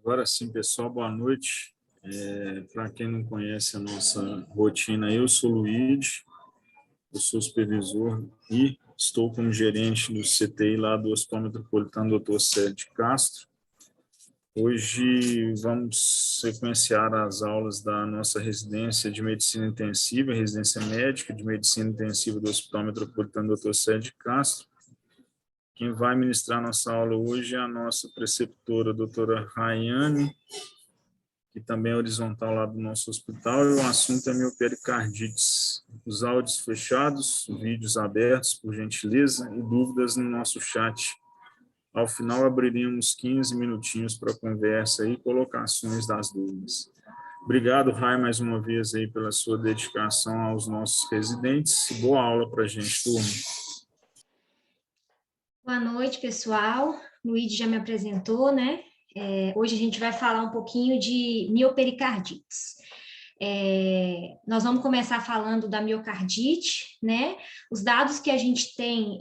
Agora sim, pessoal, boa noite. Para quem não conhece a nossa rotina, eu sou o Luiz, eu sou supervisor e estou como gerente do CTI lá do Hospital Metropolitano Dr. Célio Castro. Hoje vamos sequenciar as aulas da nossa residência de medicina intensiva, residência médica de medicina intensiva do Hospital Metropolitano Dr. Célio Castro. Quem vai ministrar nossa aula hoje é a nossa preceptora, a doutora Rayane, que também é horizontal lá do nosso hospital, e o assunto é miopericardites. Os áudios fechados, vídeos abertos, por gentileza, e dúvidas no nosso chat. Ao final, abriríamos 15 minutinhos para conversa e colocações das dúvidas. Obrigado, Rai, mais uma vez aí pela sua dedicação aos nossos residentes. Boa aula para a gente, turma. Boa noite, pessoal. O Luiz já me apresentou, né? Hoje a gente vai falar um pouquinho de miopericardites. Nós vamos começar falando da miocardite, né? Os dados que a gente tem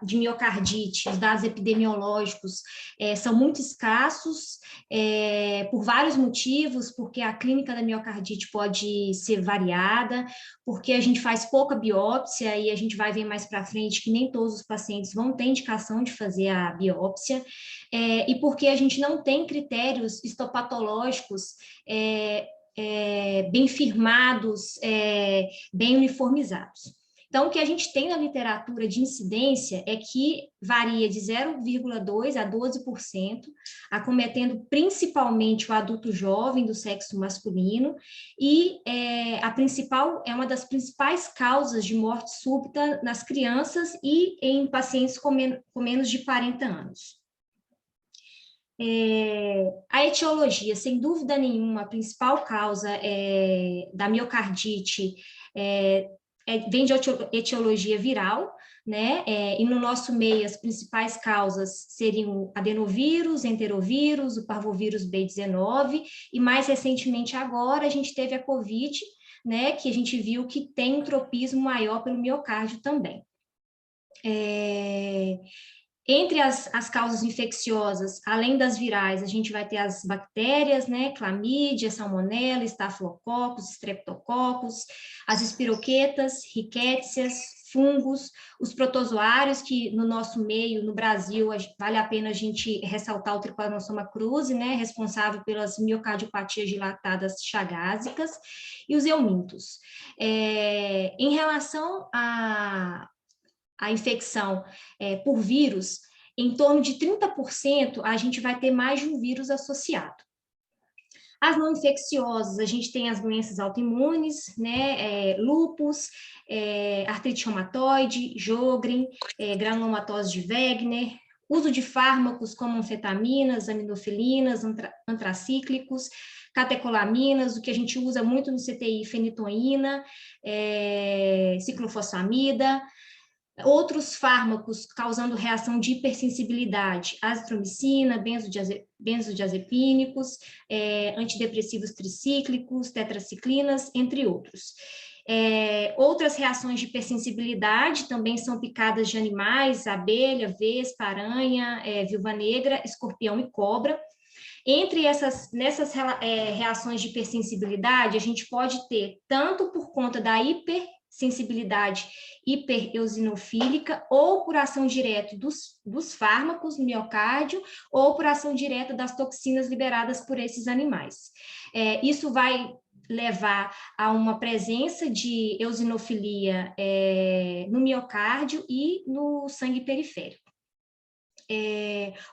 de miocardite, os dados epidemiológicos, são muito escassos, por vários motivos, porque a clínica da miocardite pode ser variada, porque a gente faz pouca biópsia e a gente vai ver mais para frente que nem todos os pacientes vão ter indicação de fazer a biópsia, e porque a gente não tem critérios histopatológicos bem firmados, bem uniformizados. Então, o que a gente tem na literatura de incidência é que varia de 0,2% a 12%, acometendo principalmente o adulto jovem do sexo masculino, e é uma das principais causas de morte súbita nas crianças e em pacientes com menos de 40 anos. A etiologia, sem dúvida nenhuma, a principal causa da miocardite vem de etiologia viral, né? E no nosso meio, as principais causas seriam o adenovírus, enterovírus, o parvovírus B19, e mais recentemente agora a gente teve a COVID, né? Que a gente viu que tem um tropismo maior pelo miocárdio também. Entre as causas infecciosas, além das virais, a gente vai ter as bactérias, né, clamídia, salmonela, estafilococcus, streptococcus, as espiroquetas, rickétsias, fungos, os protozoários, que no nosso meio, no Brasil, vale a pena a gente ressaltar o Trypanosoma cruzi, né, responsável pelas miocardiopatias dilatadas chagásicas, e os eumintos. Em relação a infecção por vírus, em torno de 30% a gente vai ter mais de um vírus associado. As não infecciosas, a gente tem as doenças autoimunes, né, lúpus, artrite reumatoide, Sjögren, granulomatose de Wegener, uso de fármacos como anfetaminas, aminofilinas, antracíclicos, catecolaminas, o que a gente usa muito no CTI, fenitoína, ciclofosfamida, outros fármacos causando reação de hipersensibilidade, azitromicina, benzodiazepínicos, antidepressivos tricíclicos, tetraciclinas, entre outros. Outras reações de hipersensibilidade também são picadas de animais, abelha, vespa, aranha, viúva negra, escorpião e cobra. Nessas reações de hipersensibilidade, a gente pode ter, tanto por conta da hipersensibilidade hipereosinofílica, ou por ação direta dos fármacos no miocárdio, ou por ação direta das toxinas liberadas por esses animais. Isso vai levar a uma presença de eosinofilia no miocárdio e no sangue periférico.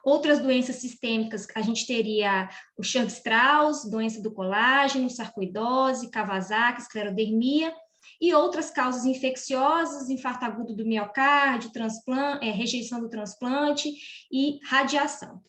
Outras doenças sistêmicas, a gente teria o Churg-Strauss, doença do colágeno, sarcoidose, Kawasaki, esclerodermia, e outras causas infecciosas, infarto agudo do miocárdio, rejeição do transplante e radiação.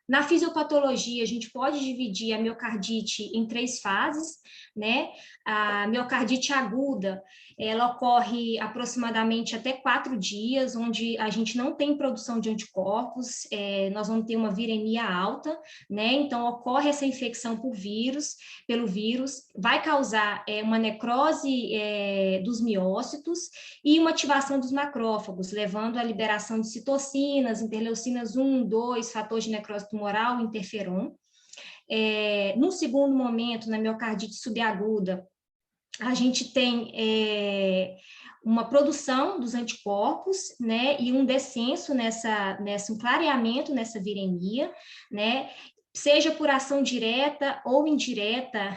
Na fisiopatologia, a gente pode dividir a miocardite em 3 fases, né? A miocardite aguda, ela ocorre aproximadamente até 4 dias, onde a gente não tem produção de anticorpos, nós vamos ter uma viremia alta, né? Então, ocorre essa infecção pelo vírus, vai causar uma necrose dos miócitos e uma ativação dos macrófagos, levando à liberação de citocinas, interleucinas 1, 2, fator de necrose tumoral, interferon. No segundo momento, na miocardite subaguda, a gente tem uma produção dos anticorpos, né, e um descenso um clareamento nessa viremia, né, seja por ação direta ou indireta,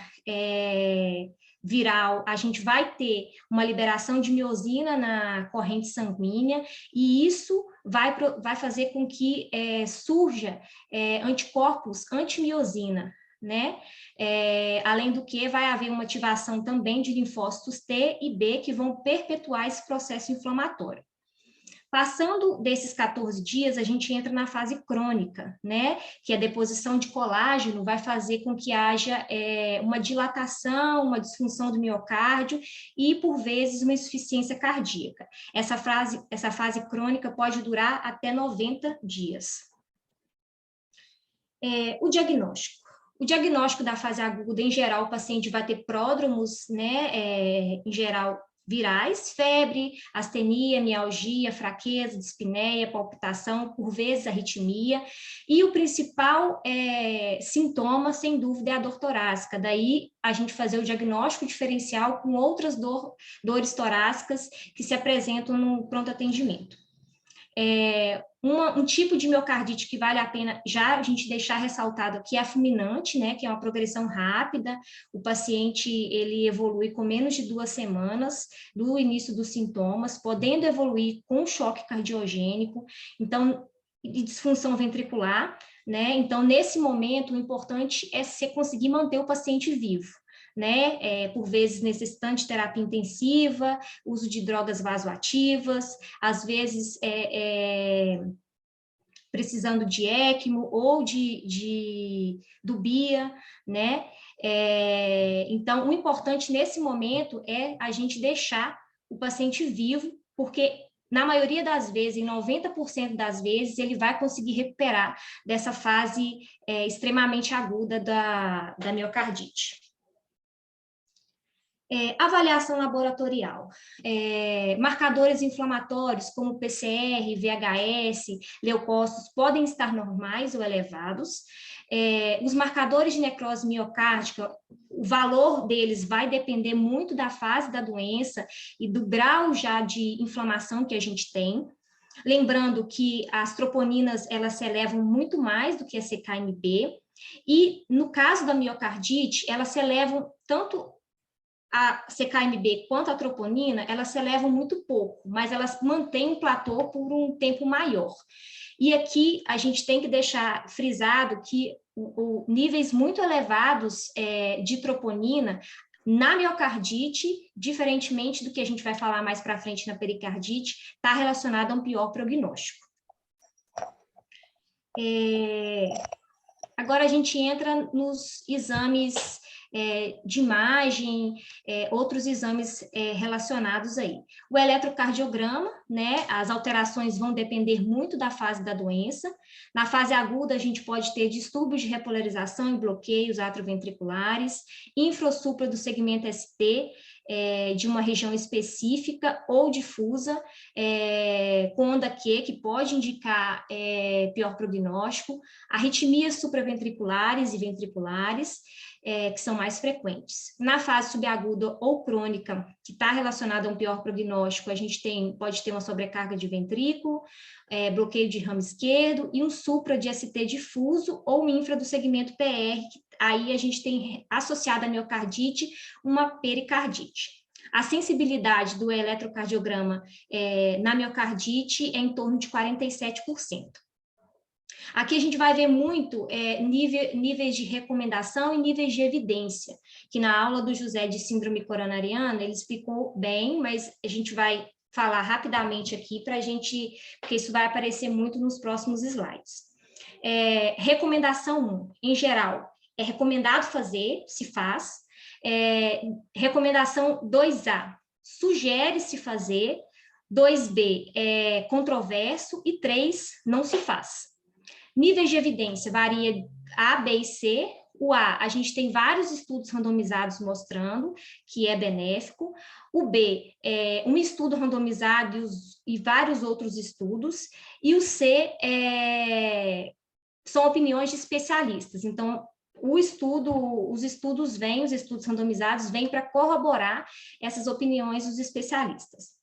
viral, a gente vai ter uma liberação de miosina na corrente sanguínea, e isso vai fazer com que surja anticorpos antimiosina, né? Além do que, vai haver uma ativação também de linfócitos T e B que vão perpetuar esse processo inflamatório. Passando desses 14 dias, a gente entra na fase crônica, né? Que a deposição de colágeno vai fazer com que haja uma dilatação, uma disfunção do miocárdio e, por vezes, uma insuficiência cardíaca. Essa fase crônica pode durar até 90 dias. O diagnóstico. O diagnóstico da fase aguda, em geral, o paciente vai ter pródromos, né, em geral, virais, febre, astenia, mialgia, fraqueza, dispneia, palpitação, por vezes arritmia, e o principal sintoma, sem dúvida, é a dor torácica. Daí, a gente fazer o diagnóstico diferencial com outras dores torácicas que se apresentam no pronto atendimento. Um tipo de miocardite que vale a pena já a gente deixar ressaltado aqui é a fulminante, né, que é uma progressão rápida, o paciente ele evolui com menos de 2 semanas do início dos sintomas, podendo evoluir com choque cardiogênico, então, e disfunção ventricular, né, então nesse momento o importante é você conseguir manter o paciente vivo, né, por vezes necessitante de terapia intensiva, uso de drogas vasoativas, às vezes precisando de ECMO ou do BIA, né, então o importante nesse momento é a gente deixar o paciente vivo, porque na maioria das vezes, em 90% das vezes, ele vai conseguir recuperar dessa fase extremamente aguda da miocardite. Avaliação laboratorial. Marcadores inflamatórios, como PCR, VHS, leucócitos, podem estar normais ou elevados. Os marcadores de necrose miocárdica, o valor deles vai depender muito da fase da doença e do grau já de inflamação que a gente tem. Lembrando que as troponinas, elas se elevam muito mais do que a CKMB, e no caso da miocardite, elas se elevam tanto a CKMB quanto a troponina, elas se elevam muito pouco, mas elas mantêm um platô por um tempo maior. E aqui a gente tem que deixar frisado que níveis muito elevados de troponina na miocardite, diferentemente do que a gente vai falar mais para frente na pericardite, está relacionado a um pior prognóstico. Agora a gente entra nos exames de imagem, outros exames relacionados aí. O eletrocardiograma, né, as alterações vão depender muito da fase da doença. Na fase aguda, a gente pode ter distúrbios de repolarização e bloqueios atrioventriculares, infrasupra do segmento ST, de uma região específica ou difusa, com onda Q, que pode indicar pior prognóstico, arritmias supraventriculares e ventriculares, que são mais frequentes. Na fase subaguda ou crônica, que está relacionada a um pior prognóstico, a gente pode ter uma sobrecarga de ventrículo, bloqueio de ramo esquerdo e um supra de ST difuso ou infra do segmento PR, que aí a gente tem associado à miocardite uma pericardite. A sensibilidade do eletrocardiograma na miocardite é em torno de 47%. Aqui a gente vai ver muito níveis de recomendação e níveis de evidência, que na aula do José de síndrome coronariana ele explicou bem, mas a gente vai falar rapidamente aqui porque isso vai aparecer muito nos próximos slides. Recomendação 1, em geral, é recomendado fazer, se faz. Recomendação 2A, sugere-se fazer, 2B, é controverso, e 3, não se faz. Níveis de evidência varia A, B e C. O A, a gente tem vários estudos randomizados mostrando que é benéfico. O B, é um estudo randomizado e vários outros estudos. E o C, são opiniões de especialistas. Então, os estudos randomizados vêm para corroborar essas opiniões dos especialistas.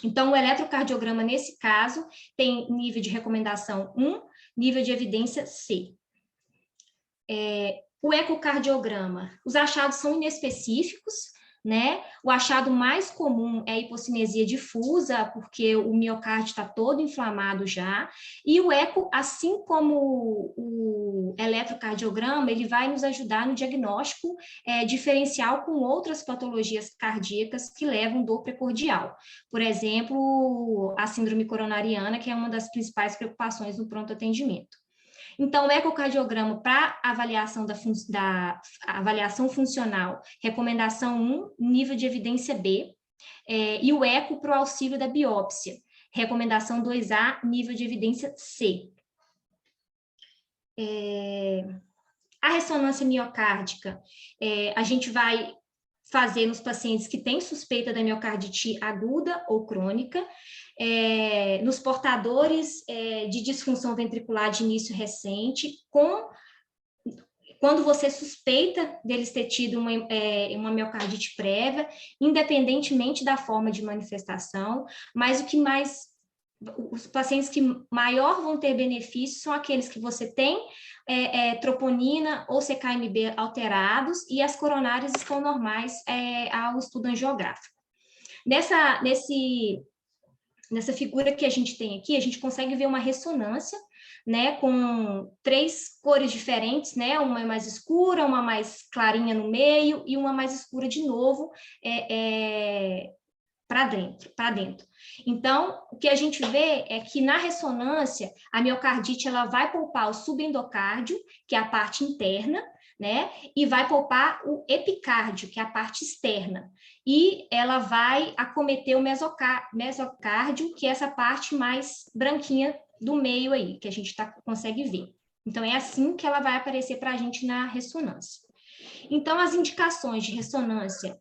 Então, o eletrocardiograma, nesse caso, tem nível de recomendação 1, nível de evidência C. O ecocardiograma, os achados são inespecíficos, né? O achado mais comum é a hipocinesia difusa, porque o miocárdio está todo inflamado já, e o eco, assim como o eletrocardiograma, ele vai nos ajudar no diagnóstico diferencial com outras patologias cardíacas que levam dor precordial. Por exemplo, a síndrome coronariana, que é uma das principais preocupações no pronto atendimento. Então, o ecocardiograma para avaliação da avaliação funcional, recomendação 1, nível de evidência B, e o eco para o auxílio da biópsia, recomendação 2A, nível de evidência C. A ressonância miocárdica, a gente vai fazer nos pacientes que têm suspeita da miocardite aguda ou crônica, nos portadores de disfunção ventricular de início recente, quando você suspeita deles ter tido uma miocardite prévia, independentemente da forma de manifestação, mas os pacientes que maior vão ter benefício são aqueles que você tem troponina ou CKMB alterados e as coronárias estão normais ao estudo angiográfico. Nessa figura que a gente tem aqui, a gente consegue ver uma ressonância, né, com 3 cores diferentes, né, uma mais escura, uma mais clarinha no meio e uma mais escura de novo para dentro. Então, o que a gente vê é que na ressonância, a miocardite ela vai poupar o subendocárdio, que é a parte interna, né? E vai poupar o epicárdio, que é a parte externa. E ela vai acometer o mesocárdio, que é essa parte mais branquinha do meio aí, que a gente consegue ver. Então, é assim que ela vai aparecer para a gente na ressonância. Então, as indicações de ressonância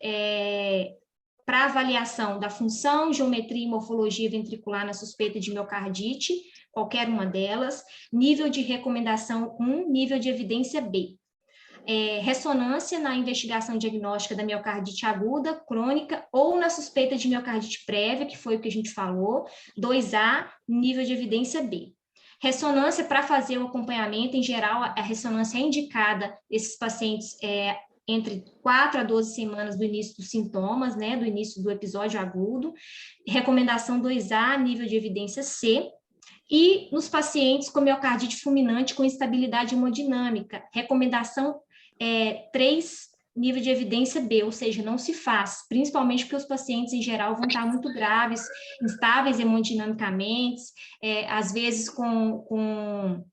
para avaliação da função, geometria e morfologia ventricular na suspeita de miocardite, qualquer uma delas, nível de recomendação 1, nível de evidência B. Ressonância na investigação diagnóstica da miocardite aguda, crônica, ou na suspeita de miocardite prévia, que foi o que a gente falou, 2A, nível de evidência B. Ressonância para fazer o acompanhamento, em geral, a ressonância é indicada esses pacientes entre 4 a 12 semanas do início dos sintomas, né, do início do episódio agudo. Recomendação 2A, nível de evidência C. E nos pacientes com miocardite fulminante com instabilidade hemodinâmica, recomendação 3, nível de evidência B, ou seja, não se faz, principalmente porque os pacientes, em geral, vão estar muito graves, instáveis hemodinamicamente, às vezes com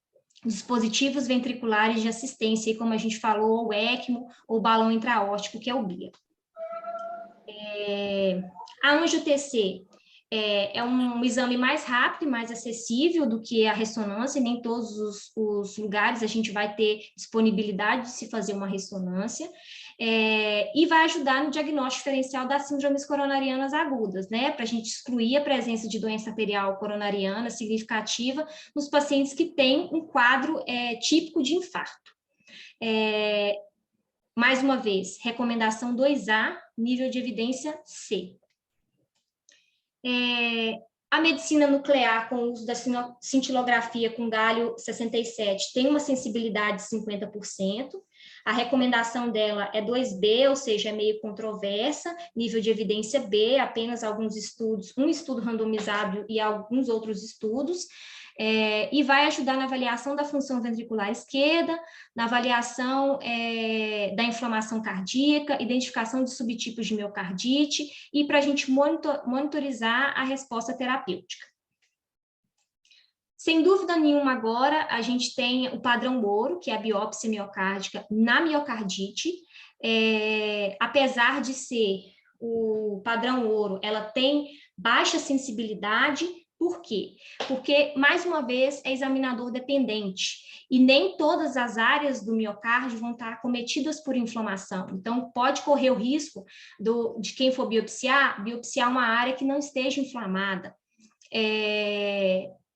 dispositivos ventriculares de assistência, como a gente falou, o ECMO ou balão intraórtico, que é o BIA. A angio-TC é um exame mais rápido e mais acessível do que a ressonância, nem todos os lugares a gente vai ter disponibilidade de se fazer uma ressonância, e vai ajudar no diagnóstico diferencial das síndromes coronarianas agudas, né, para a gente excluir a presença de doença arterial coronariana significativa nos pacientes que têm um quadro típico de infarto. Mais uma vez, recomendação 2A, nível de evidência C. A medicina nuclear com o uso da cintilografia com galho 67 tem uma sensibilidade de 50%. A recomendação dela é 2B, ou seja, é meio controversa, nível de evidência B, apenas alguns estudos, um estudo randomizado e alguns outros estudos, e vai ajudar na avaliação da função ventricular esquerda, na avaliação da inflamação cardíaca, identificação de subtipos de miocardite e para a gente monitorizar a resposta terapêutica. Sem dúvida nenhuma, agora, a gente tem o padrão ouro, que é a biópsia miocárdica na miocardite, apesar de ser o padrão ouro, ela tem baixa sensibilidade. Por quê? Porque, mais uma vez, é examinador dependente e nem todas as áreas do miocárdio vão estar acometidas por inflamação. Então, pode correr o risco de quem for biopsiar uma área que não esteja inflamada.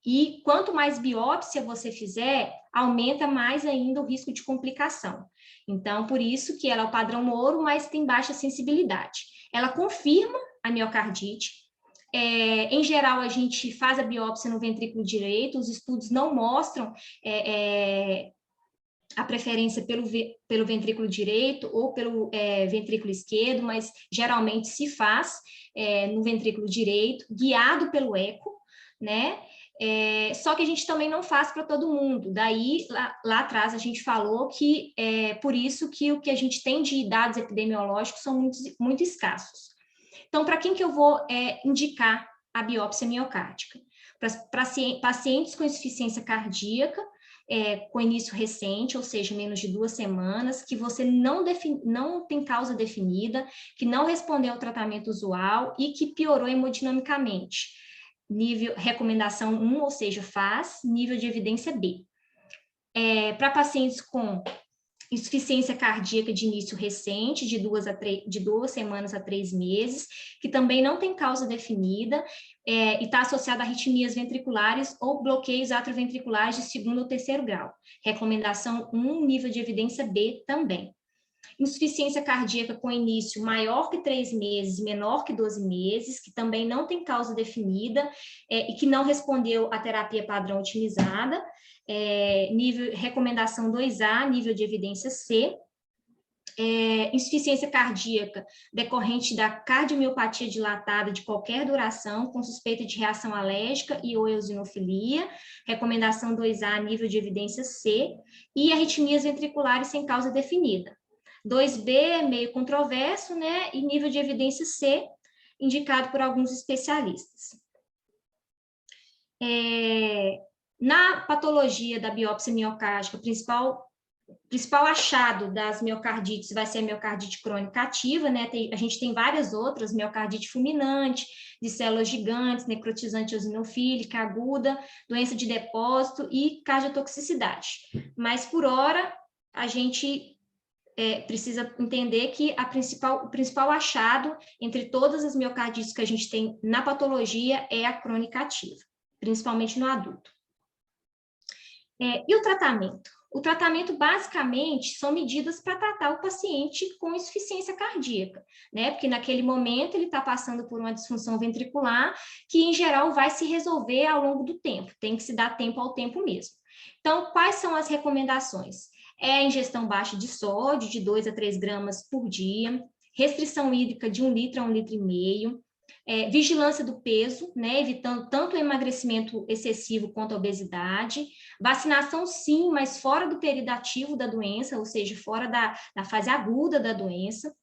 E quanto mais biópsia você fizer, aumenta mais ainda o risco de complicação. Então, por isso que ela é o padrão ouro, mas tem baixa sensibilidade. Ela confirma a miocardite. Em geral, a gente faz a biópsia no ventrículo direito, os estudos não mostram a preferência pelo ventrículo direito ou pelo ventrículo esquerdo, mas geralmente se faz no ventrículo direito, guiado pelo eco, né? Só que a gente também não faz para todo mundo. Daí, lá atrás, a gente falou que é por isso que o que a gente tem de dados epidemiológicos são muito escassos. Então, para quem que eu vou indicar a biópsia miocárdica? Para pacientes com insuficiência cardíaca, com início recente, ou seja, menos de 2 semanas, que você não tem causa definida, que não respondeu ao tratamento usual e que piorou hemodinamicamente. Recomendação 1, ou seja, FAS, nível de evidência B. Para pacientes com insuficiência cardíaca de início recente, de 2 semanas a 3 meses, que também não tem causa definida e está associada a arritmias ventriculares ou bloqueios atrioventriculares de 2º ou 3º grau. Recomendação 1, nível de evidência B também. Insuficiência cardíaca com início maior que 3 meses, menor que 12 meses, que também não tem causa definida e que não respondeu à terapia padrão utilizada. Recomendação 2A, nível de evidência C. Insuficiência cardíaca decorrente da cardiomiopatia dilatada de qualquer duração, com suspeita de reação alérgica e ou eosinofilia. Recomendação 2A, nível de evidência C. E arritmias ventriculares sem causa definida. 2B, meio controverso, né? E nível de evidência C, indicado por alguns especialistas. Na patologia da biópsia miocárdica, o principal achado das miocardites vai ser a miocardite crônica ativa, né? A gente tem várias outras, miocardite fulminante, de células gigantes, necrotizante eosinofílica, aguda, doença de depósito e cardiotoxicidade. Mas, por hora, a gente precisa entender que o principal achado entre todas as miocardites que a gente tem na patologia é a crônica ativa, principalmente no adulto. E o tratamento? O tratamento, basicamente, são medidas para tratar o paciente com insuficiência cardíaca, né? Porque naquele momento ele está passando por uma disfunção ventricular que, em geral, vai se resolver ao longo do tempo, tem que se dar tempo ao tempo mesmo. Então, quais são as recomendações? A ingestão baixa de sódio, de 2 a 3 gramas por dia, restrição hídrica de 1 litro a 1,5 litro, vigilância do peso, né, evitando tanto o emagrecimento excessivo quanto a obesidade, vacinação sim, mas fora do período ativo da doença, ou seja, fora da fase aguda da doença.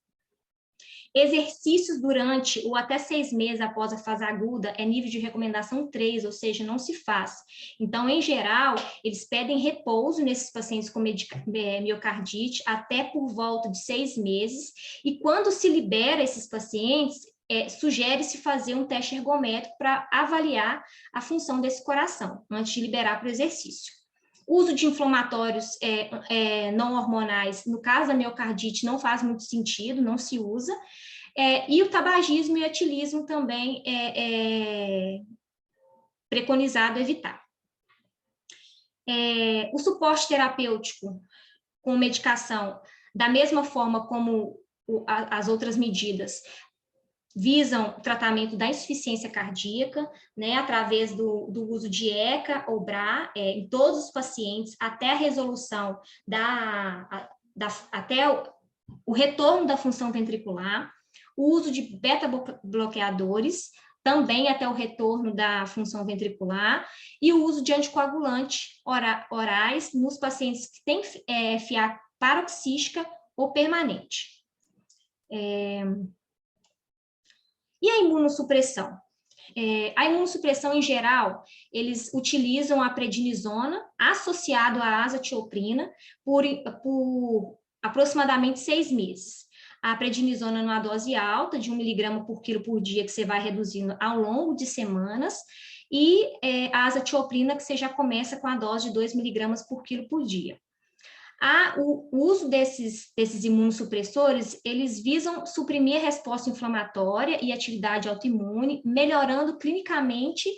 Exercícios durante ou até 6 meses após a fase aguda é nível de recomendação 3, ou seja, não se faz. Então, em geral, eles pedem repouso nesses pacientes com miocardite até por volta de 6 meses, e quando se libera esses pacientes, sugere-se fazer um teste ergométrico para avaliar a função desse coração, antes de liberar para o exercício. Uso de inflamatórios não hormonais, no caso da miocardite, não faz muito sentido, não se usa. E o tabagismo e o etilismo também é preconizado evitar. O suporte terapêutico com medicação, da mesma forma como as outras medidas, visam o tratamento da insuficiência cardíaca, né, através do uso de ECA ou BRA em todos os pacientes, até a resolução até o retorno da função ventricular, o uso de beta-bloqueadores, também até o retorno da função ventricular, e o uso de anticoagulante orais nos pacientes que têm FA paroxística ou permanente. E a imunossupressão? A imunossupressão, em geral, eles utilizam a prednisona associado à azatioprina por aproximadamente 6 meses. a prednisona numa dose alta, de 1 miligrama por quilo por dia, que você vai reduzindo ao longo de semanas, e a azatioprina, que você já começa com a dose de 2 miligramas por quilo por dia. O uso desses imunossupressores, eles visam suprimir a resposta inflamatória e atividade autoimune, melhorando clinicamente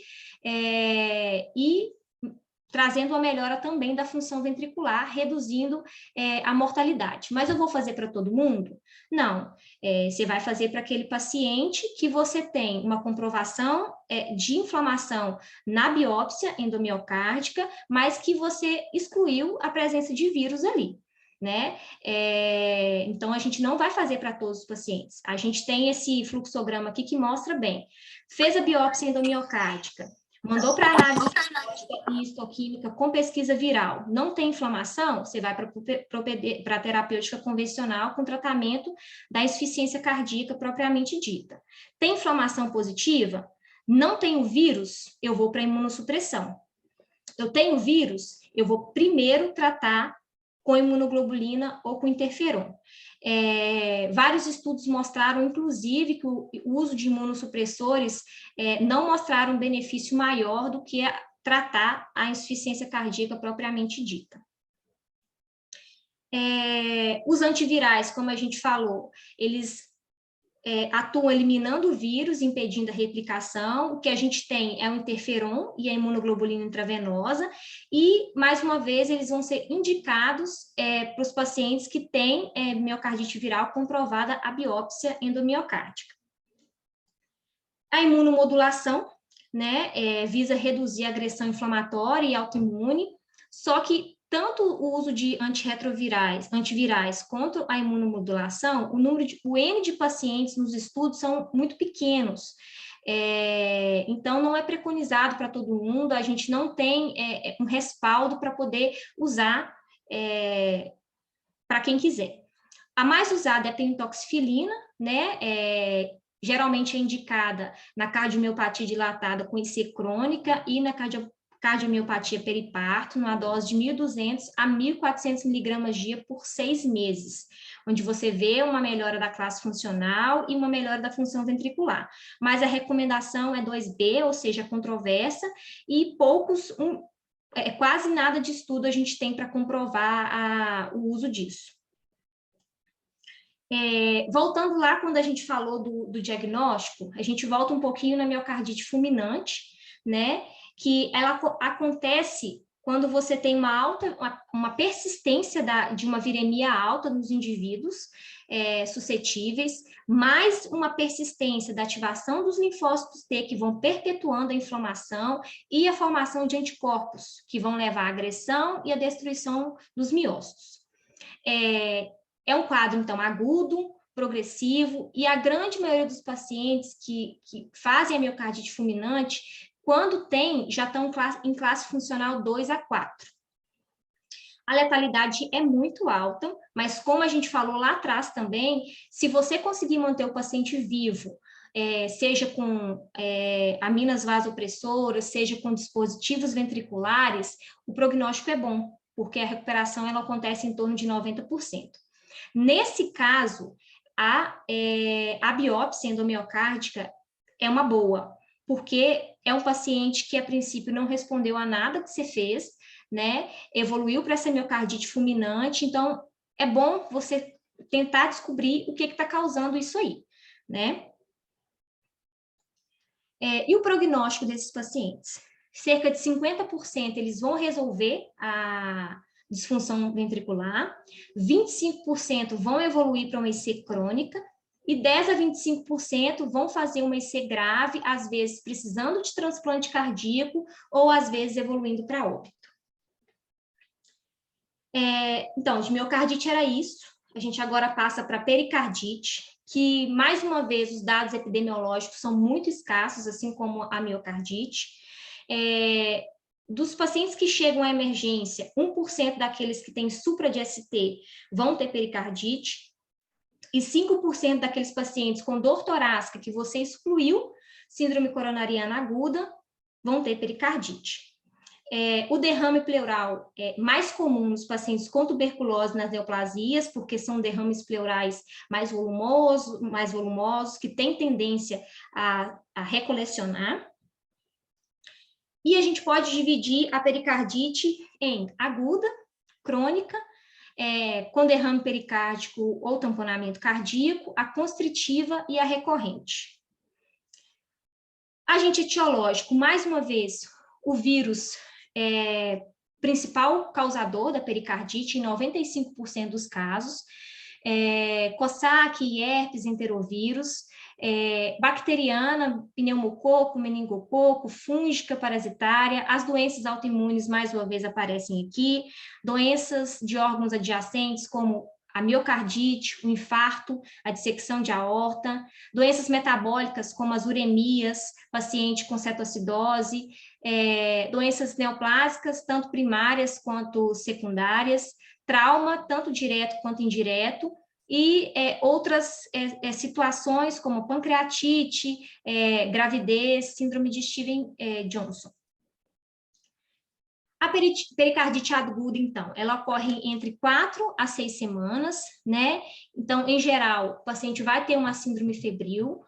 e trazendo uma melhora também da função ventricular, reduzindo a mortalidade. Mas eu vou fazer para todo mundo? Não. Você vai fazer para aquele paciente que você tem uma comprovação de inflamação na biópsia endomiocárdica, mas que você excluiu a presença de vírus ali, né? Então, a gente não vai fazer para todos os pacientes. A gente tem esse fluxograma aqui que mostra bem. Fez a biópsia endomiocárdica, mandou para análise e histoquímica com pesquisa viral, não tem inflamação, você vai para a terapêutica convencional com tratamento da insuficiência cardíaca propriamente dita. Tem inflamação positiva? Não tenho vírus? Eu vou para a imunossupressão. Eu tenho vírus? Eu vou primeiro tratar com imunoglobulina ou com interferon. Vários estudos mostraram, inclusive, que o uso de imunossupressores não mostraram benefício maior do que tratar a insuficiência cardíaca propriamente dita. Os antivirais, como a gente falou, eles atuam eliminando o vírus, impedindo a replicação. O que a gente tem é o interferon e a imunoglobulina intravenosa, e, mais uma vez, eles vão ser indicados para os pacientes que têm miocardite viral comprovada a biópsia endomiocárdica. A imunomodulação, né, visa reduzir a agressão inflamatória e autoimune, só que tanto o uso de antivirais quanto a imunomodulação, o N de pacientes nos estudos são muito pequenos. Então, não é preconizado para todo mundo, a gente não tem um respaldo para poder usar para quem quiser. A mais usada é a pentoxifilina, né? Geralmente é indicada na cardiomiopatia dilatada com IC crônica e na cardiomiopatia periparto, numa dose de 1.200 a 1.400 miligramas dia por 6 meses, onde você vê uma melhora da classe funcional e uma melhora da função ventricular. Mas a recomendação é 2B, ou seja, controversa, e quase nada de estudo a gente tem para comprovar o uso disso. Voltando lá, quando a gente falou do diagnóstico, a gente volta um pouquinho na miocardite fulminante, né? Que ela acontece quando você tem uma persistência de uma viremia alta nos indivíduos suscetíveis, mais uma persistência da ativação dos linfócitos T, que vão perpetuando a inflamação, e a formação de anticorpos, que vão levar à agressão e à destruição dos miócitos. É um quadro, então, agudo, progressivo, e a grande maioria dos pacientes que fazem a miocardite fulminante, quando tem, já estão em classe funcional 2 a 4. A letalidade é muito alta, mas como a gente falou lá atrás também, se você conseguir manter o paciente vivo, seja com aminas vasopressoras, seja com dispositivos ventriculares, o prognóstico é bom, porque a recuperação ela acontece em torno de 90%. Nesse caso, a biópsia endomiocárdica é uma boa, porque é um paciente que, a princípio, não respondeu a nada que você fez, né? Evoluiu para essa miocardite fulminante, então é bom você tentar descobrir o que está causando isso aí, né? E o prognóstico desses pacientes? Cerca de 50% eles vão resolver a disfunção ventricular, 25% vão evoluir para uma IC crônica, e 10 a 25% vão fazer uma IC grave, às vezes precisando de transplante cardíaco, ou às vezes evoluindo para óbito. Então, de miocardite era isso. A gente agora passa para pericardite, que, mais uma vez, os dados epidemiológicos são muito escassos, assim como a miocardite. Dos pacientes que chegam à emergência, 1% daqueles que têm supra de ST vão ter pericardite, e 5% daqueles pacientes com dor torácica que você excluiu, síndrome coronariana aguda, vão ter pericardite. O derrame pleural é mais comum nos pacientes com tuberculose nas neoplasias, porque são derrames pleurais mais volumosos, que têm tendência a recolecionar. E a gente pode dividir a pericardite em aguda, crônica, com derrame pericárdico ou tamponamento cardíaco, a constritiva e a recorrente. Agente etiológico, mais uma vez, o vírus principal causador da pericardite em 95% dos casos, Coxsackie e herpes enterovírus, bacteriana, pneumococo, meningococo, fúngica, parasitária, as doenças autoimunes, mais uma vez, aparecem aqui, doenças de órgãos adjacentes, como a miocardite, o infarto, a dissecção de aorta, doenças metabólicas, como as uremias, paciente com cetoacidose, doenças neoplásicas, tanto primárias quanto secundárias, trauma, tanto direto quanto indireto, e outras situações como pancreatite, gravidez, síndrome de Steven-Johnson. A pericardite aguda, então, ela ocorre entre 4 a 6 semanas, né? Então, em geral, o paciente vai ter uma síndrome febril,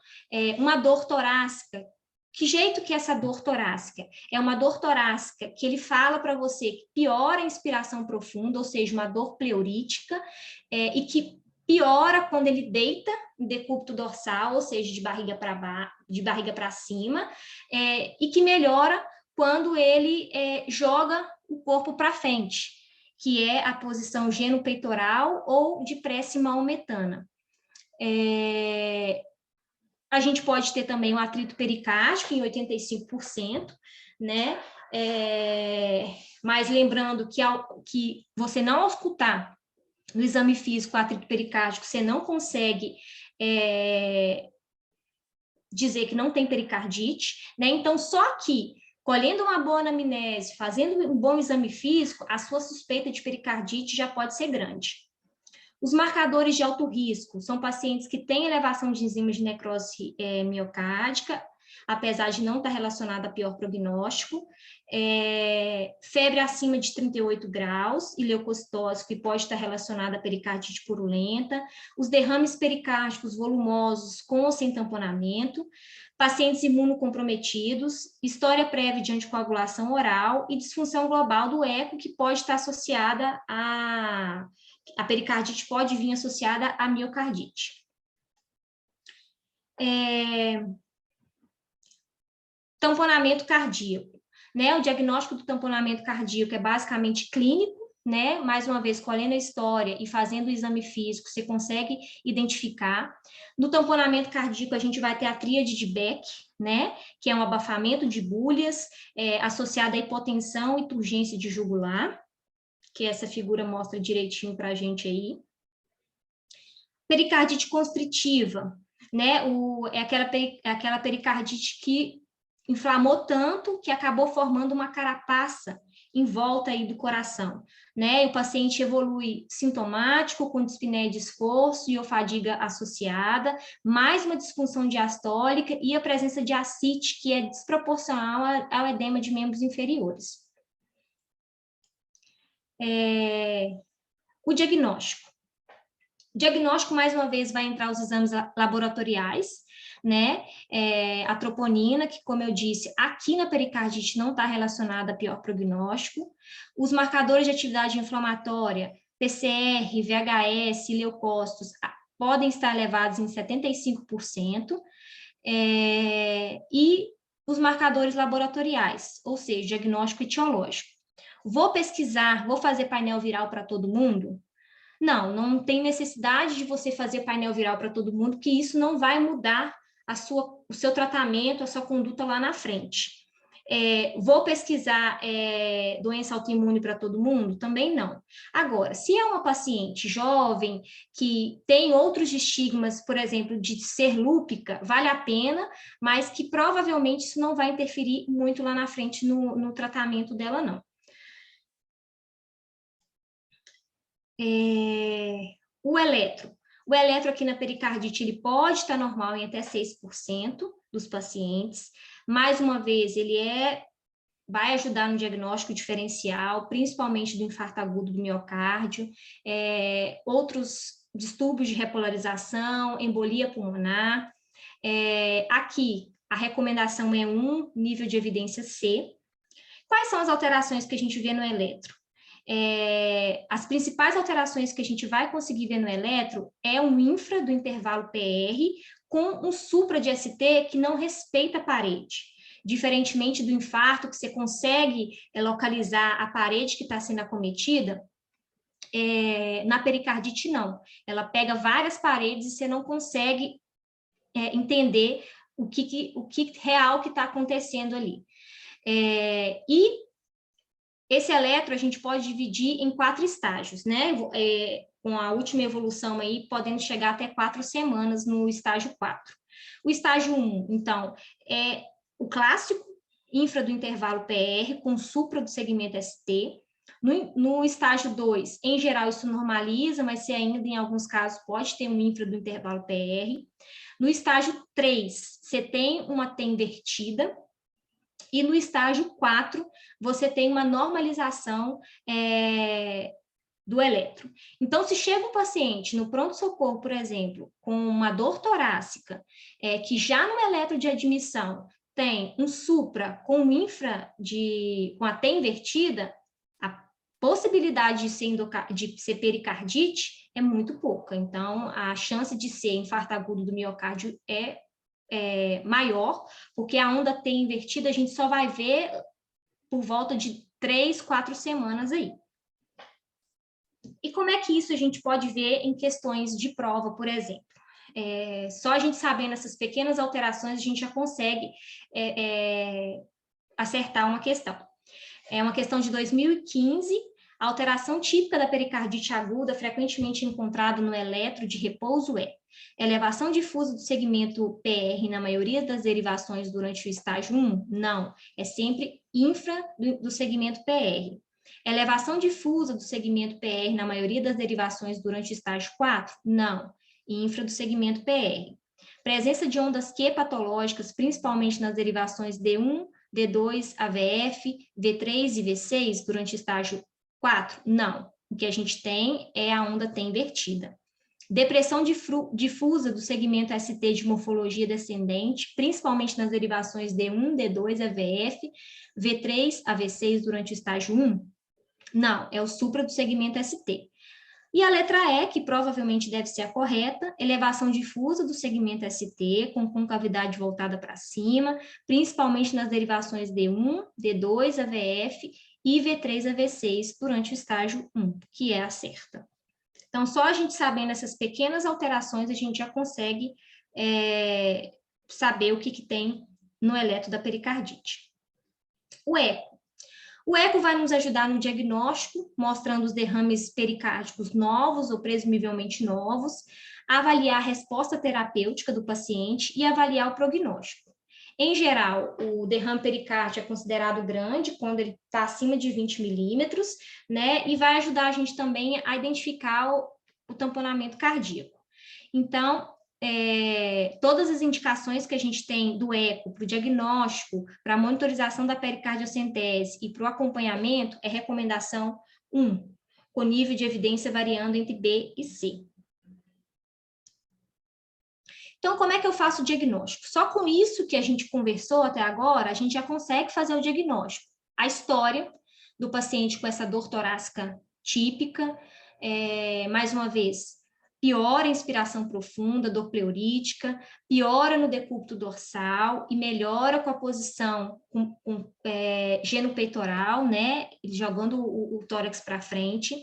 uma dor torácica. Que jeito que é essa dor torácica? É uma dor torácica que ele fala para você que piora a inspiração profunda, ou seja, uma dor pleurítica, e que piora quando ele deita em decúbito dorsal, ou seja, de barriga para cima, e que melhora quando ele joga o corpo para frente, que é a posição geno-peitoral ou de prece maometana. A gente pode ter também um atrito pericárdico em 85%, né? Mas lembrando que você não auscultar no exame físico o atrito pericárdico, você não consegue dizer que não tem pericardite, né? Então, só que colhendo uma boa anamnese, fazendo um bom exame físico, a sua suspeita de pericardite já pode ser grande. Os marcadores de alto risco são pacientes que têm elevação de enzimas de necrose miocárdica, apesar de não estar relacionada a pior prognóstico, febre acima de 38 graus e leucocitose, que pode estar relacionada a pericardite purulenta, os derrames pericárdicos volumosos com ou sem tamponamento, pacientes imunocomprometidos, história prévia de anticoagulação oral e disfunção global do eco, que pode estar associada a pericardite pode vir associada à miocardite. Tamponamento cardíaco, né? O diagnóstico do tamponamento cardíaco é basicamente clínico, né? Mais uma vez, colhendo a história e fazendo o exame físico, você consegue identificar. No tamponamento cardíaco, a gente vai ter a tríade de Beck, né? Que é um abafamento de bulhas associado à hipotensão e turgência de jugular, que essa figura mostra direitinho para a gente aí. Pericardite constritiva, né? Aquela pericardite que inflamou tanto que acabou formando uma carapaça em volta aí do coração, né? E o paciente evolui sintomático, com dispneia de esforço e ou fadiga associada, mais uma disfunção diastólica e a presença de ascite, que é desproporcional ao edema de membros inferiores. O diagnóstico. O diagnóstico, mais uma vez, vai entrar os exames laboratoriais, né? A troponina, que, como eu disse, aqui na pericardite não está relacionada a pior prognóstico. Os marcadores de atividade inflamatória, PCR, VHS, leucócitos, podem estar elevados em 75%. E os marcadores laboratoriais, ou seja, diagnóstico etiológico. Vou pesquisar, vou fazer painel viral para todo mundo? Não tem necessidade de você fazer painel viral para todo mundo, que isso não vai mudar o seu tratamento, a sua conduta lá na frente. Vou pesquisar doença autoimune para todo mundo? Também não. Agora, se é uma paciente jovem, que tem outros estigmas, por exemplo, de ser lúpica, vale a pena, mas que provavelmente isso não vai interferir muito lá na frente no tratamento dela, não. O eletro aqui na pericardite, ele pode estar normal em até 6% dos pacientes. Mais uma vez, ele é vai ajudar no diagnóstico diferencial, principalmente do infarto agudo do miocárdio, outros distúrbios de repolarização, embolia pulmonar. Aqui, a recomendação é 1, nível de evidência C. Quais são as alterações que a gente vê no eletro? As principais alterações que a gente vai conseguir ver no eletro é um infra do intervalo PR com um supra de ST que não respeita a parede. Diferentemente do infarto, que você consegue localizar a parede que está sendo acometida, na pericardite não. Ela pega várias paredes e você não consegue entender o que real que está acontecendo ali. E esse eletro a gente pode dividir em 4 estágios, né? Com a última evolução aí, podendo chegar até 4 semanas no estágio 4. O estágio 1, então, é o clássico, infra do intervalo PR, com supra do segmento ST. No estágio 2, em geral, isso normaliza, mas se ainda em alguns casos pode ter um infra do intervalo PR. No estágio 3, você tem uma T invertida, e no estágio 4, você tem uma normalização do eletro. Então, se chega um paciente no pronto-socorro, por exemplo, com uma dor torácica, que já no eletro de admissão tem um supra com infra com a T invertida, a possibilidade de ser pericardite é muito pouca. Então, a chance de ser infarto agudo do miocárdio é maior, porque a onda T invertida a gente só vai ver por volta de 3, 4 semanas aí. E como é que isso a gente pode ver em questões de prova, por exemplo? Só a gente sabendo essas pequenas alterações, a gente já consegue acertar uma questão. É uma questão de 2015, a alteração típica da pericardite aguda, frequentemente encontrada no eletro de repouso elevação difusa do segmento PR na maioria das derivações durante o estágio 1? Não, é sempre infra do segmento PR. Elevação difusa do segmento PR na maioria das derivações durante o estágio 4? Não, infra do segmento PR. Presença de ondas Q patológicas, principalmente nas derivações D1, D2, AVF, V3 e V6 durante o estágio 4? Não. O que a gente tem é a onda T invertida. Depressão difusa do segmento ST de morfologia descendente, principalmente nas derivações D1, D2, AVF, V3, AV6 durante o estágio 1? Não, é o supra do segmento ST. E a letra E, que provavelmente deve ser a correta, elevação difusa do segmento ST, com concavidade voltada para cima, principalmente nas derivações D1, D2, AVF e V3, AV6 durante o estágio 1, que é a certa. Então, só a gente sabendo essas pequenas alterações, a gente já consegue saber o que tem no eletro da pericardite. O eco. O eco vai nos ajudar no diagnóstico, mostrando os derrames pericárdicos novos ou presumivelmente novos, avaliar a resposta terapêutica do paciente e avaliar o prognóstico. Em geral, o derrame pericárdico é considerado grande quando ele está acima de 20 milímetros, né? E vai ajudar a gente também a identificar o tamponamento cardíaco. Então, todas as indicações que a gente tem do eco para o diagnóstico, para a monitorização da pericardiocentese e para o acompanhamento é recomendação 1, com nível de evidência variando entre B e C. Então, como é que eu faço o diagnóstico? Só com isso que a gente conversou até agora, a gente já consegue fazer o diagnóstico. A história do paciente com essa dor torácica típica, mais uma vez, piora a inspiração profunda, dor pleurítica, piora no decúbito dorsal e melhora com a posição com genopeitoral, né, jogando o tórax para frente.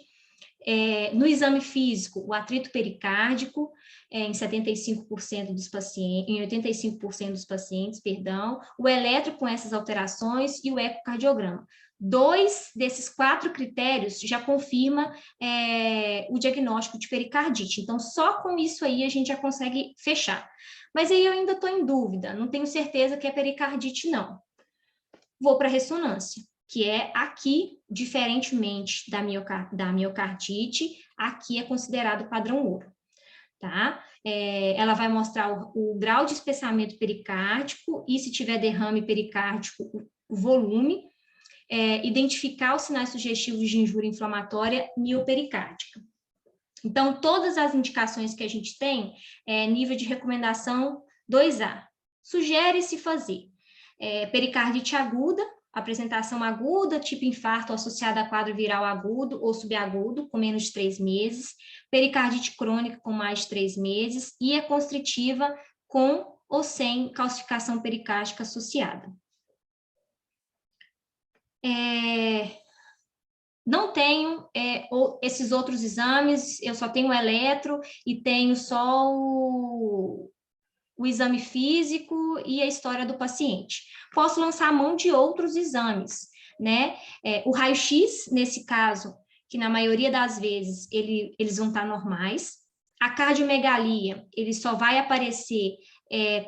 No exame físico, o atrito pericárdico, em 75% dos pacientes, em 85% dos pacientes, perdão, o eletro com essas alterações e o ecocardiograma. 2 desses 4 critérios já confirma o diagnóstico de pericardite. Então, só com isso aí a gente já consegue fechar. Mas aí eu ainda estou em dúvida, não tenho certeza que é pericardite, não. Vou para a ressonância, que é aqui, diferentemente da miocardite, aqui é considerado padrão ouro. Tá? Ela vai mostrar o grau de espessamento pericárdico e, se tiver derrame pericárdico, o volume. identificar os sinais sugestivos de injúria inflamatória miopericárdica. Então, todas as indicações que a gente tem, nível de recomendação 2A. Sugere-se fazer pericardite aguda, apresentação aguda, tipo infarto associado a quadro viral agudo ou subagudo, com menos de 3 meses, pericardite crônica com mais de 3 meses, e a constritiva com ou sem calcificação pericárdicca associada. Não tenho esses outros exames, eu só tenho o eletro e tenho só o exame físico e a história do paciente. Posso lançar a mão de outros exames, né? O raio-x, nesse caso, que na maioria das vezes eles vão estar normais. A cardiomegalia, ele só vai aparecer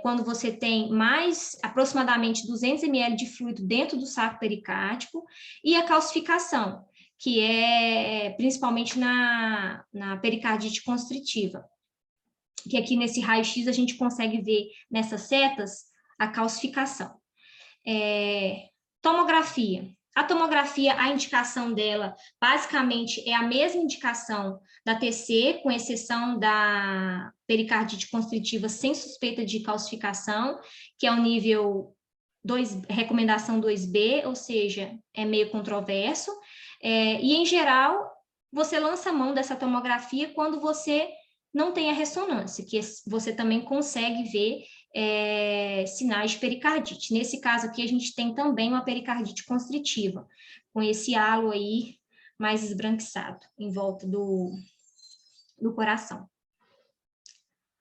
quando você tem mais aproximadamente 200 ml de fluido dentro do saco pericárdico, e a calcificação, que é principalmente na pericardite constritiva, que aqui nesse raio-x a gente consegue ver nessas setas a calcificação. Tomografia. A tomografia, a indicação dela, basicamente, é a mesma indicação da TC, com exceção da pericardite constritiva sem suspeita de calcificação, que é o nível 2, recomendação 2B, ou seja, é meio controverso. E, em geral, você lança a mão dessa tomografia quando você não tem a ressonância, que você também consegue ver sinais de pericardite. Nesse caso aqui, a gente tem também uma pericardite constritiva, com esse halo aí mais esbranquiçado em volta do coração.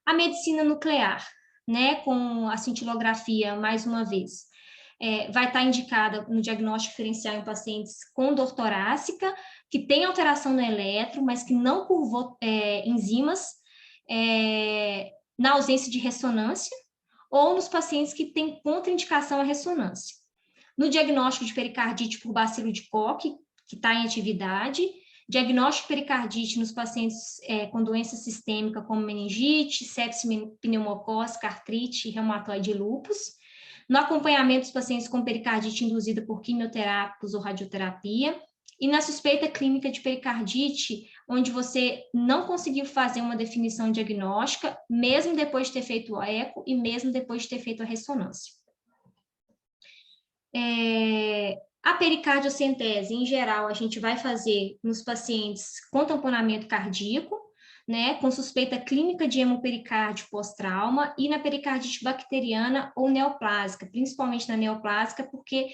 A medicina nuclear, né, com a cintilografia, mais uma vez, vai estar indicada no diagnóstico diferencial em pacientes com dor torácica, que tem alteração no eletro, mas que não curvou enzimas, na ausência de ressonância, ou nos pacientes que têm contraindicação à ressonância. No diagnóstico de pericardite por bacilo de Koch, que está em atividade, diagnóstico de pericardite nos pacientes com doença sistêmica como meningite, sepse pneumocócica, artrite, reumatoide e lúpus. No acompanhamento dos pacientes com pericardite induzida por quimioterápicos ou radioterapia, e na suspeita clínica de pericardite, onde você não conseguiu fazer uma definição diagnóstica, mesmo depois de ter feito o eco e mesmo depois de ter feito a ressonância. A pericardiocentese, em geral, a gente vai fazer nos pacientes com tamponamento cardíaco, né, com suspeita clínica de hemopericárdio pós-trauma, e na pericardite bacteriana ou neoplásica, principalmente na neoplásica, porque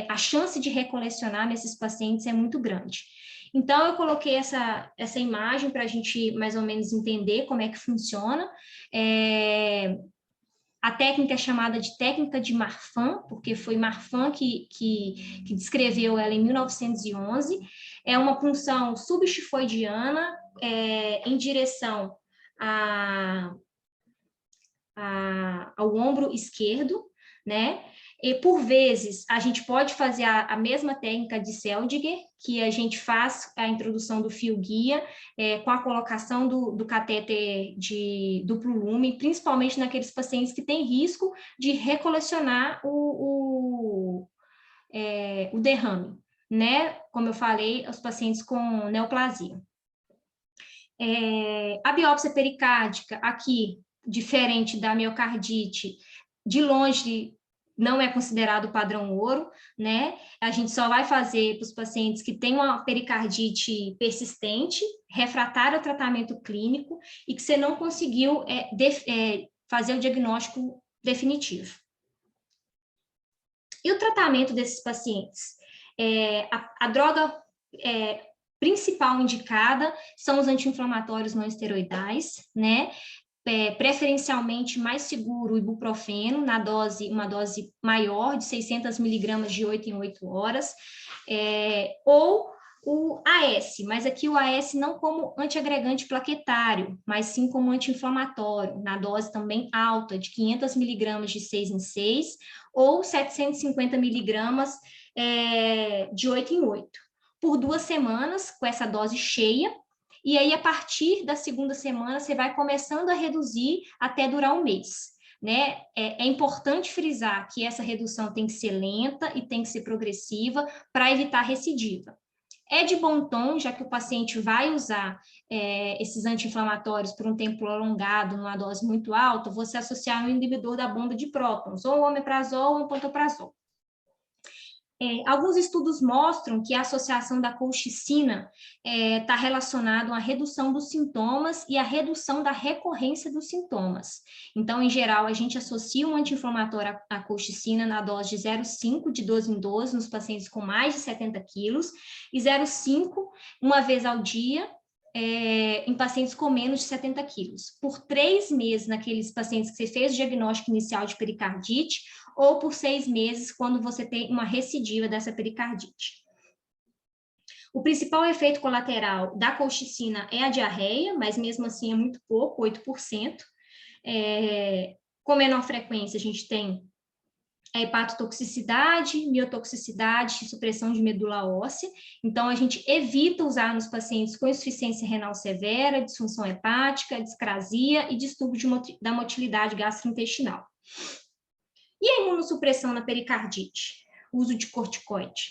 a chance de recolecionar nesses pacientes é muito grande. Então, eu coloquei essa imagem para a gente mais ou menos entender como é que funciona. A técnica é chamada de técnica de Marfan, porque foi Marfan que descreveu ela em 1911. É uma punção subestifoidiana em direção ao ombro esquerdo, né? E, por vezes, a gente pode fazer a mesma técnica de Seldinger, que a gente faz a introdução do fio guia com a colocação do catéter de duplo lumen, principalmente naqueles pacientes que têm risco de recolecionar o derrame, né? Como eu falei, os pacientes com neoplasia. A biópsia pericárdica, aqui, diferente da miocardite, de longe não é considerado padrão ouro, né? A gente só vai fazer para os pacientes que têm uma pericardite persistente, refratária ao tratamento clínico e que você não conseguiu fazer o diagnóstico definitivo. E o tratamento desses pacientes? A droga principal indicada são os anti-inflamatórios não esteroidais, né? Preferencialmente mais seguro o ibuprofeno, uma dose maior, de 600 miligramas de 8 em 8 horas, ou o AS, mas aqui o AS não como antiagregante plaquetário, mas sim como anti-inflamatório, na dose também alta, de 500 miligramas de 6 em 6, ou 750 miligramas de 8 em 8, por 2 semanas, com essa dose cheia. E aí, a partir da segunda semana, você vai começando a reduzir até durar um mês. né? É importante frisar que essa redução tem que ser lenta e tem que ser progressiva para evitar recidiva. É de bom tom, já que o paciente vai usar esses anti-inflamatórios por um tempo prolongado, numa dose muito alta, você associar um inibidor da bomba de prótons, ou o omeprazol ou o pantoprazol. Alguns estudos mostram que a associação da colchicina está relacionada à redução dos sintomas e à redução da recorrência dos sintomas. Então, em geral, a gente associa um anti-inflamatório à colchicina na dose de 0,5 de 12 em 12 nos pacientes com mais de 70 quilos e 0,5 uma vez ao dia em pacientes com menos de 70 quilos. Por 3 meses naqueles pacientes que você fez o diagnóstico inicial de pericardite, ou por 6 meses, quando você tem uma recidiva dessa pericardite. O principal efeito colateral da colchicina é a diarreia, mas mesmo assim é muito pouco, 8%. Com menor frequência, a gente tem a hepatotoxicidade, miotoxicidade, supressão de medula óssea. Então, a gente evita usar nos pacientes com insuficiência renal severa, disfunção hepática, discrasia e distúrbio da motilidade gastrointestinal. E a imunossupressão na pericardite? Uso de corticoide.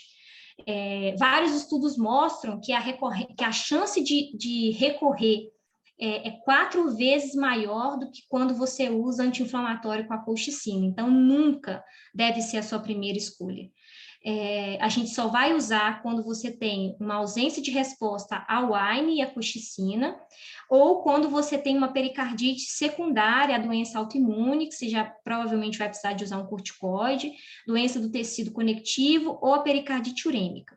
Vários estudos mostram que a chance de recorrer é 4 vezes maior do que quando você usa anti-inflamatório com a colchicina. Então, nunca deve ser a sua primeira escolha. A gente só vai usar quando você tem uma ausência de resposta ao AINE e à colchicina, ou quando você tem uma pericardite secundária à doença autoimune, que você já provavelmente vai precisar de usar um corticoide, doença do tecido conectivo ou a pericardite urêmica.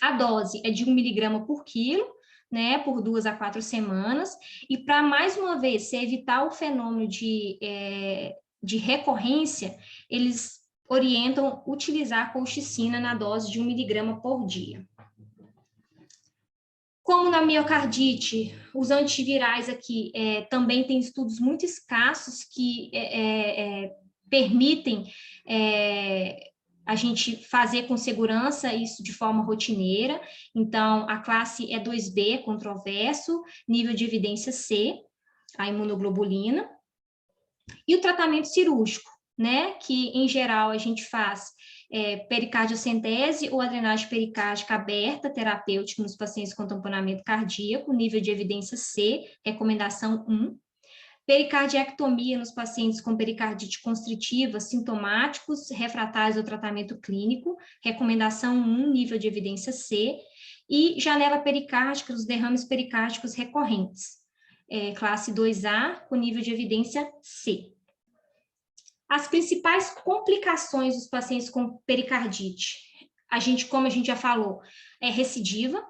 A dose é de 1 miligrama por quilo, né, por 2 a 4 semanas, e para, mais uma vez, se evitar o fenômeno de recorrência, eles orientam utilizar a colchicina na dose de 1 miligrama por dia. Como na miocardite, os antivirais aqui também têm estudos muito escassos que permitem a gente fazer com segurança isso de forma rotineira. Então, a classe E2B, controverso, nível de evidência C, a imunoglobulina, e o tratamento cirúrgico, né, que em geral a gente faz pericardiocentese ou a drenagem pericárdica aberta terapêutica nos pacientes com tamponamento cardíaco, nível de evidência C, recomendação 1. Pericardiectomia nos pacientes com pericardite constritiva, sintomáticos, refratários ao tratamento clínico, recomendação 1, nível de evidência C. E janela pericárdica, os derrames pericárdicos recorrentes, classe 2A, com nível de evidência C. As principais complicações dos pacientes com pericardite, como a gente já falou, é recidiva.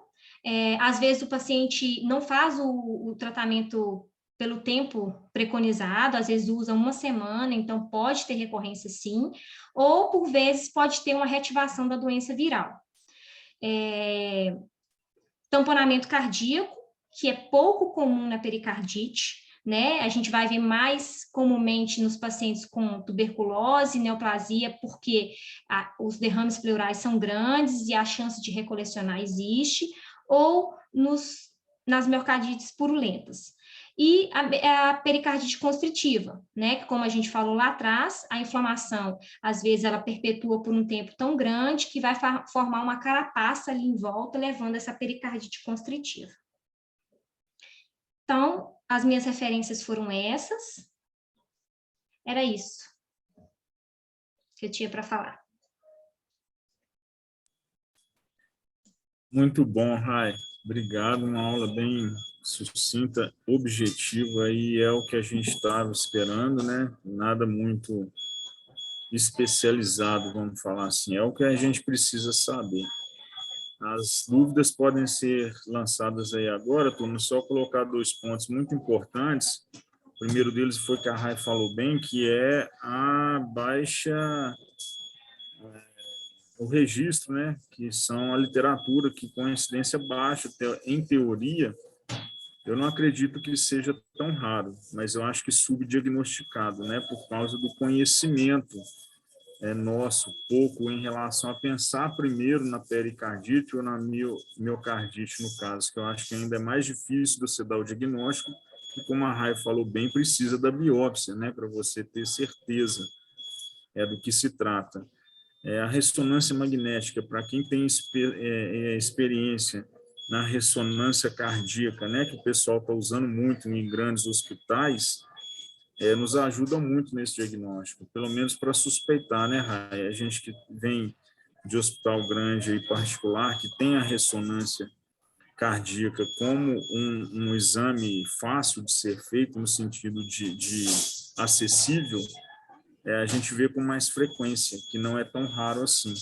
Às vezes o paciente não faz o tratamento pelo tempo preconizado, às vezes usa 1 semana, então pode ter recorrência sim, ou por vezes pode ter uma reativação da doença viral. Tamponamento cardíaco, que é pouco comum na pericardite, né? A gente vai ver mais comumente nos pacientes com tuberculose, neoplasia, porque os derrames pleurais são grandes e a chance de recolecionar existe, ou nas miocardites purulentas. E a pericardite constritiva, né? Que, como a gente falou lá atrás, a inflamação, às vezes, ela perpetua por um tempo tão grande que vai formar uma carapaça ali em volta, levando essa pericardite constritiva. Então, as minhas referências foram essas. Era isso que eu tinha para falar. Muito bom, Rai. Obrigado, uma aula bem sucinta, objetiva, e é o que a gente estava esperando, né? Nada muito especializado, vamos falar assim, é o que a gente precisa saber. As dúvidas podem ser lançadas aí agora, turma, só colocar 2 pontos muito importantes. O primeiro deles foi que a Rai falou bem, que é a baixa, o registro, né, que são a literatura que com incidência baixa, em teoria, eu não acredito que seja tão raro, mas eu acho que subdiagnosticado, né, por causa do conhecimento nosso pouco em relação a pensar primeiro na pericardite ou na miocardite, no caso, que eu acho que ainda é mais difícil de você dar o diagnóstico e como a Rai falou bem, precisa da biópsia, né, para você ter certeza do que se trata. A ressonância magnética, para quem tem experiência na ressonância cardíaca, né, que o pessoal está usando muito em grandes hospitais, nos ajuda muito nesse diagnóstico, pelo menos para suspeitar, né, Rai? A gente que vem de hospital grande e particular, que tem a ressonância cardíaca como um exame fácil de ser feito, no sentido de acessível, a gente vê com mais frequência, que não é tão raro assim.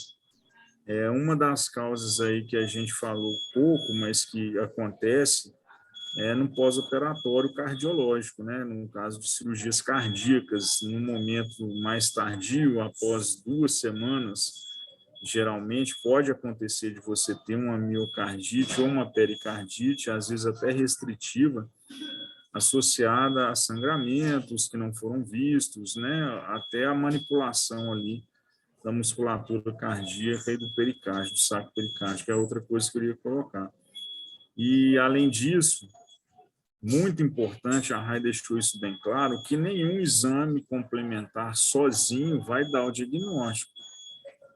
Uma das causas aí que a gente falou pouco, mas que acontece, no pós-operatório cardiológico, né? No caso de cirurgias cardíacas, no momento mais tardio, após 2 semanas, geralmente pode acontecer de você ter uma miocardite ou uma pericardite, às vezes até restritiva, associada a sangramentos que não foram vistos, né? Até a manipulação ali da musculatura cardíaca e do pericárdio, do saco pericárdio, que é outra coisa que eu ia colocar. E, além disso, muito importante, a Rai deixou isso bem claro, que nenhum exame complementar sozinho vai dar o diagnóstico,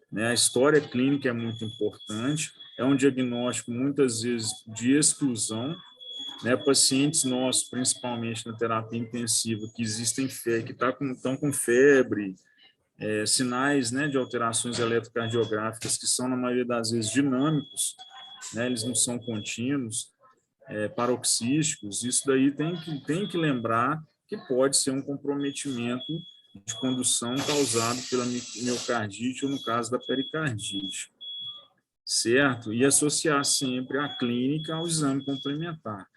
né? A história clínica é muito importante, é um diagnóstico muitas vezes de exclusão, né? Pacientes nossos, principalmente na terapia intensiva, que estão com febre, sinais, né, de alterações eletrocardiográficas que são, na maioria das vezes, dinâmicos, né? Eles não são contínuos, paroxísticos. Isso daí tem que lembrar que pode ser um comprometimento de condução causado pela miocardite ou, no caso, da pericardite, certo? E associar sempre a clínica ao exame complementar.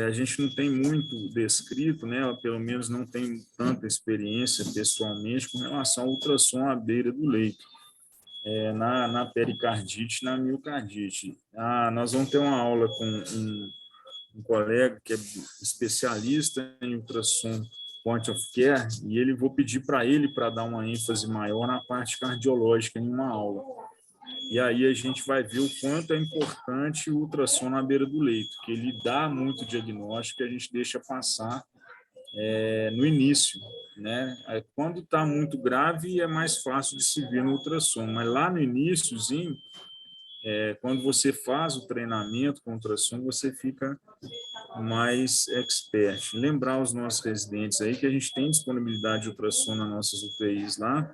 A gente não tem muito descrito, né? Pelo menos não tem tanta experiência pessoalmente com relação ao ultrassom à beira do leito, na pericardite, na miocardite. Nós vamos ter uma aula com um colega que é especialista em ultrassom point of care, e vou pedir para ele para dar uma ênfase maior na parte cardiológica em uma aula. E aí a gente vai ver o quanto é importante o ultrassom na beira do leito, que ele dá muito diagnóstico, que a gente deixa passar no início, né? Quando está muito grave, é mais fácil de se ver no ultrassom, mas lá no iniciozinho, quando você faz o treinamento com ultrassom, você fica mais expert. Lembrar os nossos residentes aí que a gente tem disponibilidade de ultrassom nas nossas UTIs lá,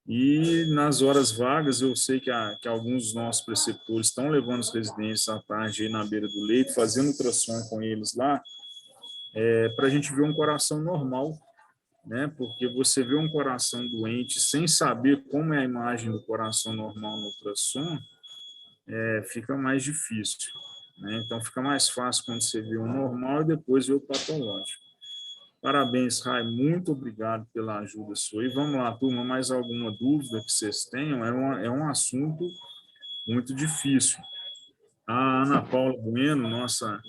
e nas horas vagas, eu sei que alguns dos nossos preceptores estão levando os residentes à tarde aí na beira do leito, fazendo ultrassom com eles lá, para a gente ver um coração normal, né? Porque você vê um coração doente sem saber como é a imagem do coração normal no ultrassom, fica mais difícil, né? Então, fica mais fácil quando você vê o normal e depois vê o patológico. Parabéns, Rai, muito obrigado pela ajuda sua. E vamos lá, turma, mais alguma dúvida que vocês tenham? É um assunto muito difícil. A Ana Paula Bueno, nossa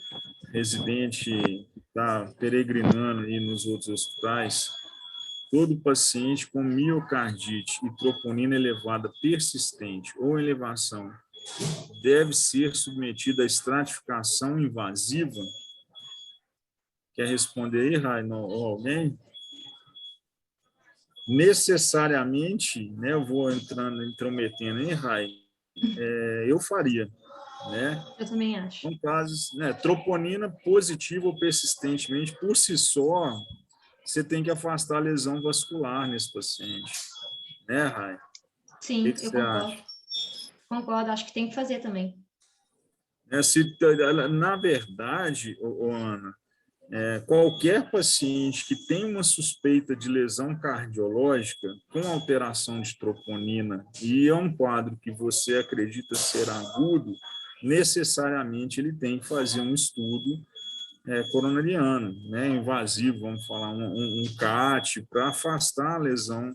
residente que está peregrinando aí nos outros hospitais, todo paciente com miocardite e troponina elevada persistente ou elevação deve ser submetido à estratificação invasiva? Quer responder aí, Rai, alguém? Necessariamente, né, eu vou intrometendo aí, Rai, eu faria, né? Eu também acho. São casos, né, troponina positiva ou persistentemente, por si só, você tem que afastar a lesão vascular nesse paciente, né, Rai? Sim, O que eu você concordo. acha? Concordo, acho que tem que fazer também. Na verdade, Ana, qualquer paciente que tem uma suspeita de lesão cardiológica com alteração de troponina e é um quadro que você acredita ser agudo, necessariamente ele tem que fazer um estudo coronariano, né, invasivo, vamos falar, um CAT, para afastar a lesão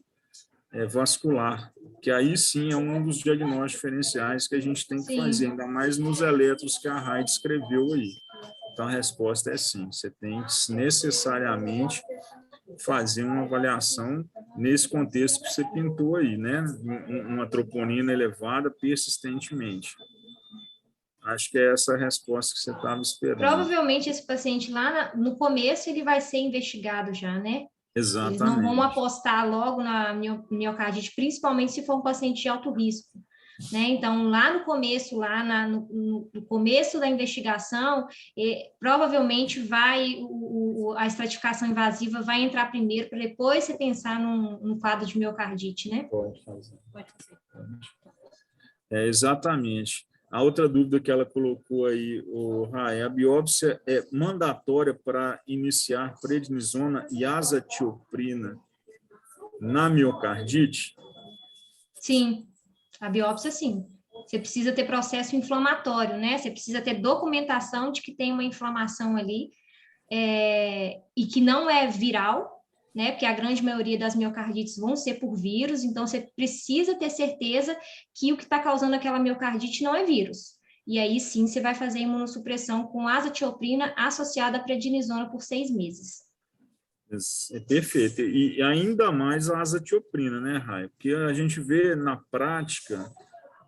vascular, que aí sim é um dos diagnósticos diferenciais que a gente tem que fazer, Sim. ainda mais nos eletros que a Rai descreveu aí. Então, a resposta é sim, você tem que necessariamente fazer uma avaliação nesse contexto que você pintou aí, né? Uma troponina elevada persistentemente. Acho que é essa a resposta que você estava esperando. Provavelmente esse paciente lá no começo ele vai ser investigado já, né? Exatamente. Eles não vão apostar logo na miocardite, principalmente se for um paciente de alto risco, né? Então, lá no começo, no começo da investigação, provavelmente a estratificação invasiva vai entrar primeiro, para depois você pensar num quadro de miocardite, né? Pode fazer. Pode fazer. Exatamente. A outra dúvida que ela colocou aí, Rai, a biópsia é mandatória para iniciar prednisona e azatioprina na miocardite? Sim, a biópsia sim. Você precisa ter processo inflamatório, né? Você precisa ter documentação de que tem uma inflamação ali e que não é viral, né? Porque a grande maioria das miocardites vão ser por vírus, então você precisa ter certeza que o que está causando aquela miocardite não é vírus. E aí sim você vai fazer imunossupressão com azatioprina associada à prednisona por 6 meses. É perfeito. E ainda mais a azatioprina, né, Rai? Porque a gente vê na prática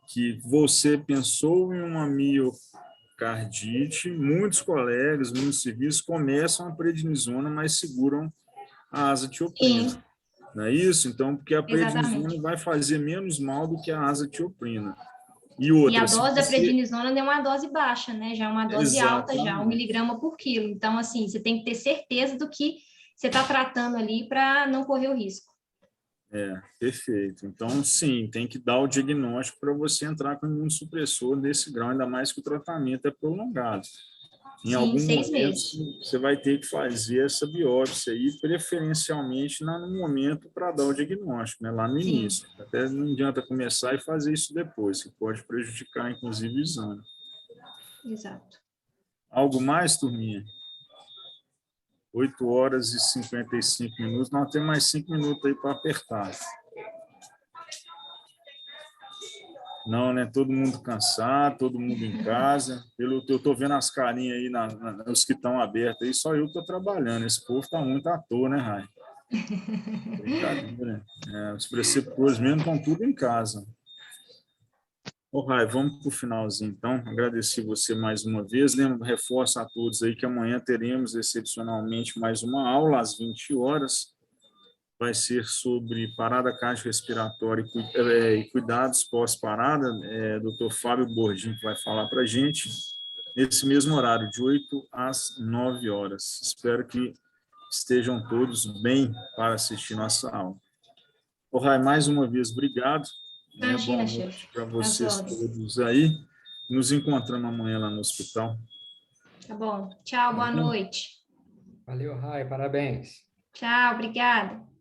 que você pensou em uma miocardite, muitos colegas, muitos serviços começam a prednisona, mas seguram a azatioprina. Sim. Não é isso? Então, porque a prednisona Exatamente. vai fazer menos mal do que a azatioprina. E a dose da prednisona é uma dose baixa, né? Já é uma dose alta, já 1 miligrama por quilo. Então, assim, você tem que ter certeza do que você está tratando ali para não correr o risco. Perfeito. Então, sim, tem que dar o diagnóstico para você entrar com imunossupressor nesse grau, ainda mais que o tratamento é prolongado. Em algum 6 momento, meses. você vai ter que fazer essa biópsia aí, preferencialmente no momento para dar o diagnóstico, né, lá no início. Até não adianta começar e fazer isso depois, que pode prejudicar, inclusive, o exame. Exato. Algo mais, turminha? 8 horas e 55 minutos. Nós temos mais 5 minutos aí para apertar. Não, né? Todo mundo cansado, todo mundo em casa. Eu estou vendo as carinhas aí, os que estão abertos aí, só eu estou trabalhando. Esse povo está muito à toa, né, Rai? Brincadeira. Os preceptores mesmo estão tudo em casa. Rai, vamos para o finalzinho, então. Agradecer você mais uma vez. Reforço a todos aí que amanhã teremos, excepcionalmente, mais uma aula às 20 horas. Vai ser sobre parada cardiorrespiratória e cuidados pós-parada. Dr. Fábio Bordim que vai falar para a gente, nesse mesmo horário, de 8 às 9 horas. Espero que estejam todos bem para assistir nossa aula. Rai, mais uma vez, obrigado. Imagina, Boa noite chefe. para vocês todos aí. Nos encontramos amanhã lá no hospital. Tá bom. Tchau, boa noite. Valeu, Rai, parabéns. Tchau, obrigada.